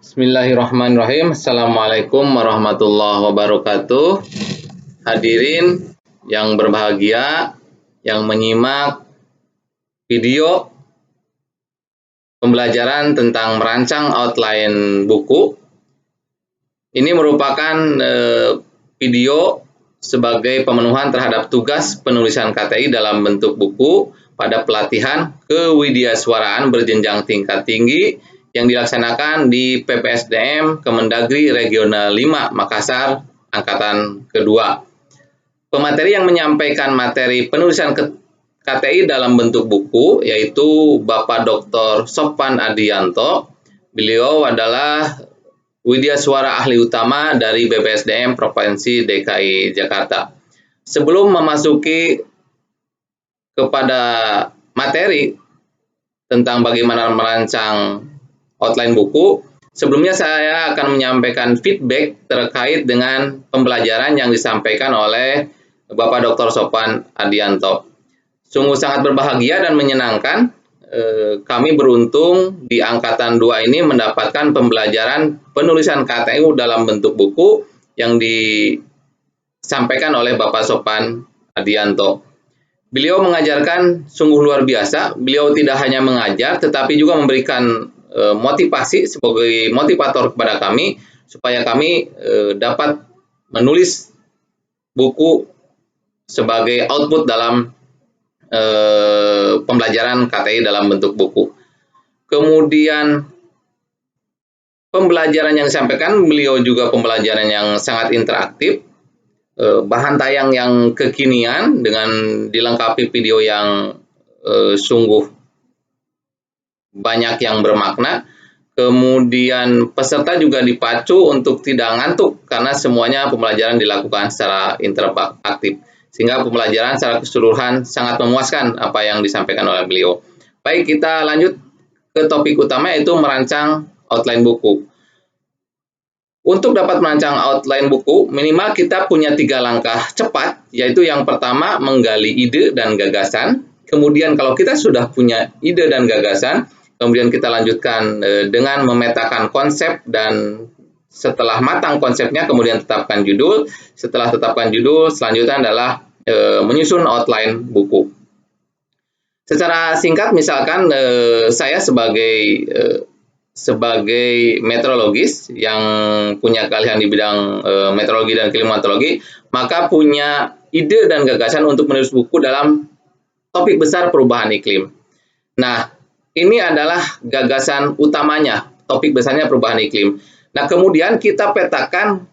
Bismillahirrahmanirrahim. Assalamualaikum warahmatullahi wabarakatuh. Hadirin yang berbahagia, yang menyimak video pembelajaran tentang merancang outline buku. Ini merupakan video sebagai pemenuhan terhadap tugas penulisan KTI dalam bentuk buku pada pelatihan kewidyasuaraan berjenjang tingkat tinggi yang dilaksanakan di PPSDM Kemendagri Regional 5 Makassar Angkatan Kedua. Pemateri yang menyampaikan materi penulisan KTI dalam bentuk buku yaitu Bapak Dr. Sopwan Adianto. Beliau adalah widyasuara ahli utama dari BPSDM Provinsi DKI Jakarta. Sebelum memasuki kepada materi tentang bagaimana merancang outline buku, sebelumnya saya akan menyampaikan feedback terkait dengan pembelajaran yang disampaikan oleh Bapak Dr. Sopwan Adianto. Sungguh sangat berbahagia dan menyenangkan. Kami beruntung di Angkatan 2 ini mendapatkan pembelajaran penulisan KTI dalam bentuk buku yang disampaikan oleh Bapak Sopwan Adianto. Beliau mengajarkan sungguh luar biasa. Beliau tidak hanya mengajar, tetapi juga memberikan motivasi sebagai motivator kepada kami supaya kami dapat menulis buku sebagai output dalam pembelajaran KTI dalam bentuk buku. Kemudian pembelajaran yang disampaikan beliau juga pembelajaran yang sangat interaktif, bahan tayang yang kekinian dengan dilengkapi video yang sungguh banyak yang bermakna. Kemudian peserta juga dipacu untuk tidak ngantuk karena semuanya pembelajaran dilakukan secara interaktif, sehingga pembelajaran secara keseluruhan sangat memuaskan apa yang disampaikan oleh beliau. Baik, kita lanjut ke topik utama yaitu merancang outline buku. Untuk dapat merancang outline buku, minimal kita punya 3 langkah cepat, yaitu yang pertama menggali ide dan gagasan. Kemudian kalau kita sudah punya ide dan gagasan, kemudian kita lanjutkan dengan memetakan konsep, dan setelah matang konsepnya kemudian tetapkan judul. Setelah tetapkan judul, selanjutnya adalah menyusun outline buku. Secara singkat, misalkan saya sebagai meteorologis yang punya keahlian di bidang meteorologi dan klimatologi, maka punya ide dan gagasan untuk menulis buku dalam topik besar perubahan iklim. Nah, ini adalah gagasan utamanya, topik besarnya perubahan iklim. Nah, kemudian kita petakan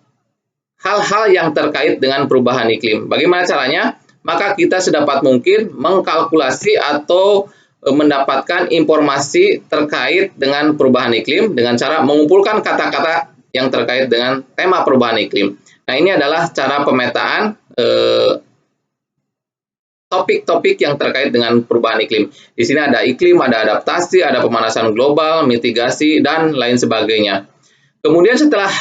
hal-hal yang terkait dengan perubahan iklim. Bagaimana caranya? Maka kita sedapat mungkin mengkalkulasi atau mendapatkan informasi terkait dengan perubahan iklim dengan cara mengumpulkan kata-kata yang terkait dengan tema perubahan iklim. Nah, ini adalah cara pemetaan topik-topik yang terkait dengan perubahan iklim. Di sini ada iklim, ada adaptasi, ada pemanasan global, mitigasi, dan lain sebagainya. Kemudian setelah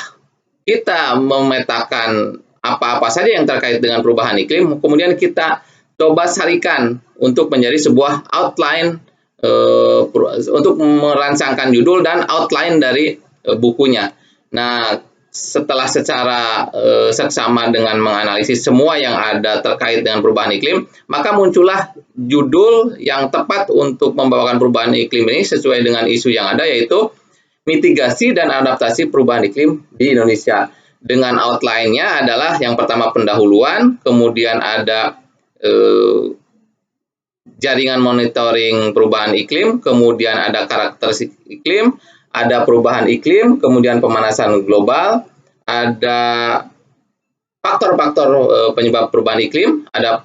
kita memetakan apa-apa saja yang terkait dengan perubahan iklim, kemudian kita coba sarikan untuk menjadi sebuah outline untuk merancangkan judul dan outline dari bukunya. Nah, setelah secara seksama dengan menganalisis semua yang ada terkait dengan perubahan iklim, maka muncullah judul yang tepat untuk membawakan perubahan iklim ini sesuai dengan isu yang ada, yaitu mitigasi dan adaptasi perubahan iklim di Indonesia. Dengan outline-nya adalah yang pertama pendahuluan, kemudian ada jaringan monitoring perubahan iklim, kemudian ada karakteristik iklim, ada perubahan iklim, kemudian pemanasan global, ada faktor-faktor penyebab perubahan iklim, ada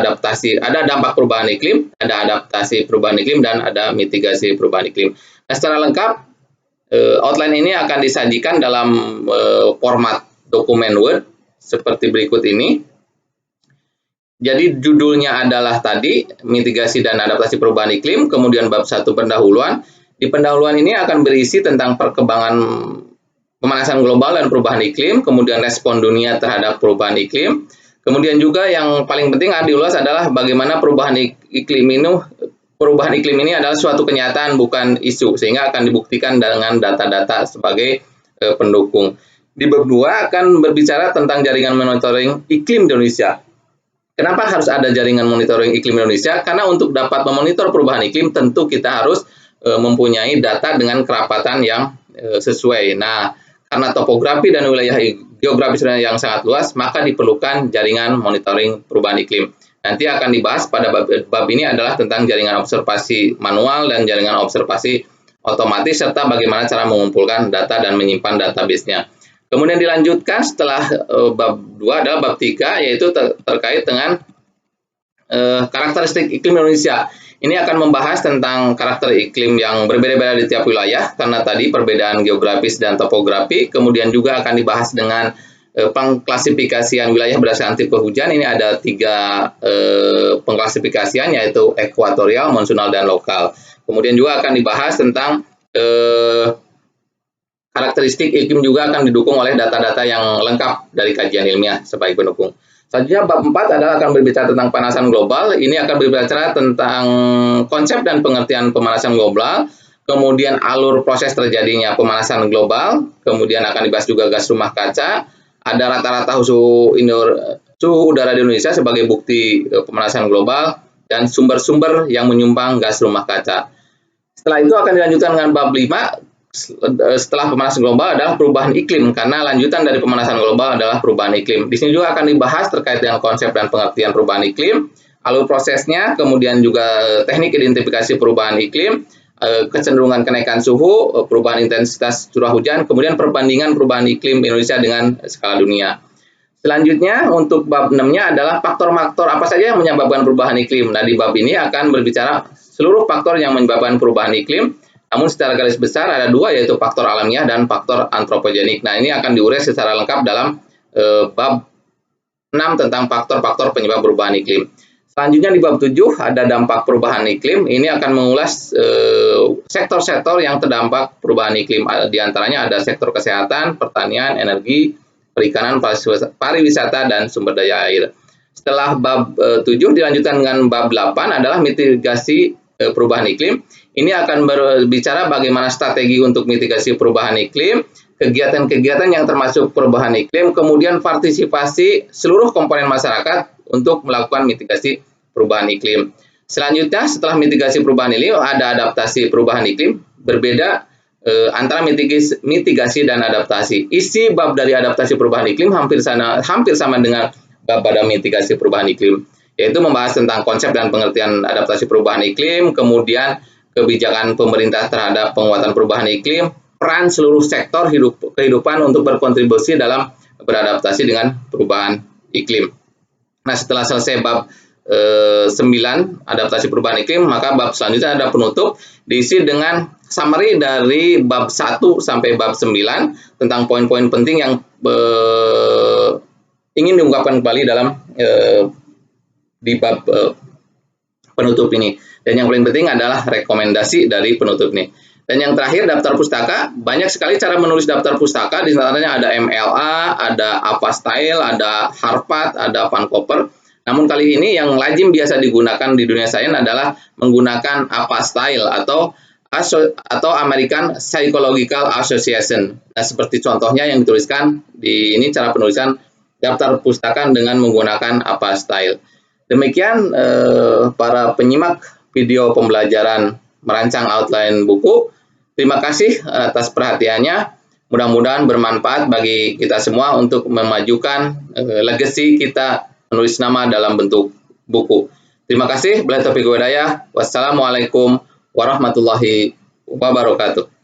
adaptasi, ada dampak perubahan iklim, ada adaptasi perubahan iklim, dan ada mitigasi perubahan iklim. Nah, secara lengkap outline ini akan disajikan dalam format dokumen Word seperti berikut ini. Jadi judulnya adalah tadi mitigasi dan adaptasi perubahan iklim, kemudian bab 1 pendahuluan. Di pendahuluan ini akan berisi tentang perkembangan pemanasan global dan perubahan iklim, kemudian respon dunia terhadap perubahan iklim. Kemudian juga yang paling penting diulas adalah bagaimana perubahan iklim perubahan iklim ini adalah suatu kenyataan bukan isu, sehingga akan dibuktikan dengan data-data sebagai pendukung. Di bab 2 akan berbicara tentang jaringan monitoring iklim di Indonesia. Kenapa harus ada jaringan monitoring iklim Indonesia? Karena untuk dapat memonitor perubahan iklim tentu kita harus mempunyai data dengan kerapatan yang sesuai. Nah, karena topografi dan wilayah geografis yang sangat luas, maka diperlukan jaringan monitoring perubahan iklim. Nanti akan dibahas pada bab ini adalah tentang jaringan observasi manual dan jaringan observasi otomatis, serta bagaimana cara mengumpulkan data dan menyimpan database-nya. Kemudian dilanjutkan setelah bab 2 adalah bab 3, yaitu terkait dengan karakteristik iklim Indonesia. Ini akan membahas tentang karakter iklim yang berbeda-beda di tiap wilayah, karena tadi perbedaan geografis dan topografi. Kemudian juga akan dibahas dengan pengklasifikasian wilayah berdasarkan tipe hujan. Ini ada 3 pengklasifikasian, yaitu ekuatorial, monsunal, dan lokal. Kemudian juga akan dibahas tentang karakteristik iklim, juga akan didukung oleh data-data yang lengkap dari kajian ilmiah sebagai pendukung. Selanjutnya bab 4 adalah akan berbicara tentang pemanasan global. Ini akan berbicara tentang konsep dan pengertian pemanasan global, kemudian alur proses terjadinya pemanasan global, kemudian akan dibahas juga gas rumah kaca, ada rata-rata suhu udara di Indonesia sebagai bukti pemanasan global, dan sumber-sumber yang menyumbang gas rumah kaca. Setelah itu akan dilanjutkan dengan bab 5, setelah pemanasan global adalah perubahan iklim, karena lanjutan dari pemanasan global adalah perubahan iklim. Di sini juga akan dibahas terkait dengan konsep dan pengertian perubahan iklim, alur prosesnya, kemudian juga teknik identifikasi perubahan iklim, kecenderungan kenaikan suhu, perubahan intensitas curah hujan, kemudian perbandingan perubahan iklim Indonesia dengan skala dunia. Selanjutnya untuk bab 6-nya adalah faktor-faktor apa saja yang menyebabkan perubahan iklim. Nah, di bab ini akan berbicara seluruh faktor yang menyebabkan perubahan iklim, namun secara garis besar ada 2, yaitu faktor alamiah dan faktor antropogenik. Nah, ini akan diurai secara lengkap dalam bab 6 tentang faktor-faktor penyebab perubahan iklim. Selanjutnya di bab 7 ada dampak perubahan iklim. Ini akan mengulas sektor-sektor yang terdampak perubahan iklim. Di antaranya ada sektor kesehatan, pertanian, energi, perikanan, pariwisata, dan sumber daya air. Setelah bab 7 dilanjutkan dengan bab 8 adalah mitigasi perubahan iklim. Ini akan berbicara bagaimana strategi untuk mitigasi perubahan iklim, kegiatan-kegiatan yang termasuk perubahan iklim, kemudian partisipasi seluruh komponen masyarakat untuk melakukan mitigasi perubahan iklim. Selanjutnya, setelah mitigasi perubahan iklim, ada adaptasi perubahan iklim. Berbeda antara mitigasi dan adaptasi. Isi bab dari adaptasi perubahan iklim hampir sama dengan bab pada mitigasi perubahan iklim, yaitu membahas tentang konsep dan pengertian adaptasi perubahan iklim, kemudian kebijakan pemerintah terhadap penguatan perubahan iklim, peran seluruh sektor kehidupan untuk berkontribusi dalam beradaptasi dengan perubahan iklim. Nah, setelah selesai bab 9 adaptasi perubahan iklim, maka bab selanjutnya ada penutup, diisi dengan summary dari bab 1 sampai bab 9 tentang poin-poin penting yang ingin diungkapkan kembali dalam di bab penutup ini. Dan yang paling penting adalah rekomendasi dari penutup ini. Dan yang terakhir, daftar pustaka. Banyak sekali cara menulis daftar pustaka, di antaranya ada MLA, ada Avastyle, ada Harvard, ada Vancouver. Namun kali ini yang lazim biasa digunakan di dunia sains adalah menggunakan Avastyle atau American Psychological Association. Nah, seperti contohnya yang dituliskan di ini cara penulisan daftar pustaka dengan menggunakan Avastyle. Demikian para penyimak video pembelajaran merancang outline buku. Terima kasih atas perhatiannya. Mudah-mudahan bermanfaat bagi kita semua untuk memajukan legacy kita menulis nama dalam bentuk buku. Terima kasih. Wassalamualaikum warahmatullahi wabarakatuh.